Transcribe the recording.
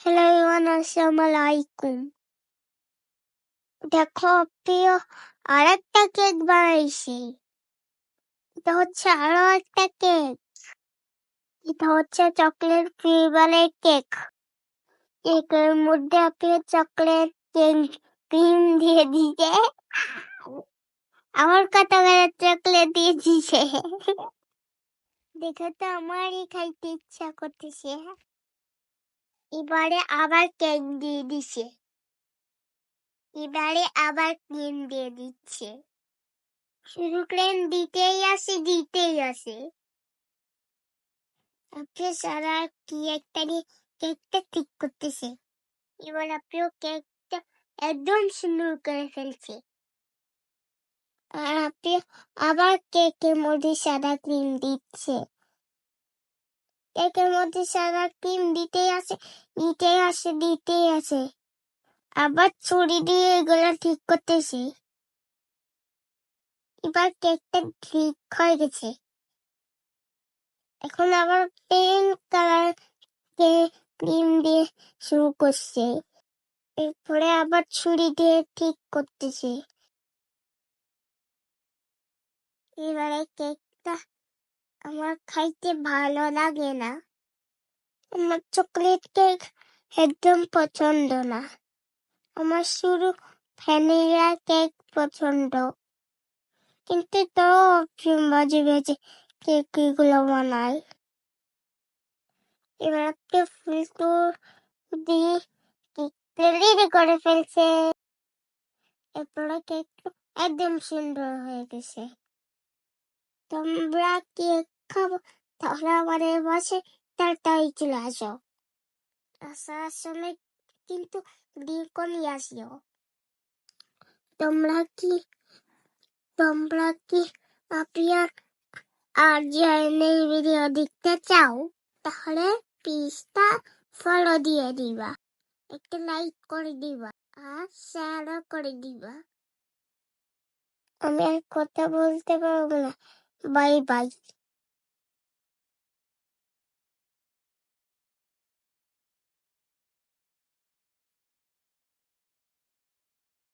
Hello everyone, আসসালামু আলাইকুম। দেখো প্রিয়, আরেকটা কেক বানাইছি। এটা হচ্ছে আরো একটা কেক। এটা হচ্ছে চকলেট ফ্লেভারের কেক। কেকের মধ্যে আপনি চকলেট ক্রিম দিয়ে দিছে, আমার কত চকলেট দিয়ে দিছে। দেখে তো আমারই খাইতে ইচ্ছা করতেছে। এবারে আবার কেক দিয়ে দিছে, এবারে আবার ক্রিম দিয়ে দিচ্ছে। শুধু ক্রিম দিতেই আছে। আপনি সারা কি একটা দিয়ে কেকটা ঠিক করতেছে। এবার আপনিও কেকটা একদম সুন্দর করে ফেলছে। আর আপনি আবার কেকের মধ্যে সাদা ক্রিম দিচ্ছে। কেকের মধ্যে সাদা ক্রিম দিতেই আছে। আবার ছুরি দিয়ে এগুলো ঠিক করতেছে। এবার কেকটা ঠিক হয়ে গেছে। এখন আবার পিঙ্ক কালার ক্রিম দিয়ে শুরু করছে। এরপরে আবার ছুরি দিয়ে ঠিক করতেছে। এবারে কেকটা আমার খাইতে ভালো লাগে না। আমার চকলেট কেক একদম পছন্দ না। আমার শুধু ভ্যানিলা কেক পছন্দ। কিন্তু তো বাজে বাজে কেক এগুলো বানায়। এবার একটা ফুল দিয়ে কেকটা রেডি করে ফেলছে। এরপরে কেকটা একদম সুন্দর হয়ে গেছে। তোমরা কেক খাবো তাহলে আমাদের বাসায় তাড়াতাড়ি চলে আসো। আসার সময় কিন্তু ডিম নিয়ে আসিও। তোমরা কি আপনার আর জার্নির ভিডিও দেখতে চাও? তাহলে প্লিজটা ফলো দিয়ে দিবা, একটা লাইক করে দিবা আর শেয়ারও করে দিবা। আমি আর কথা বলতে পারবো না। Bye bye.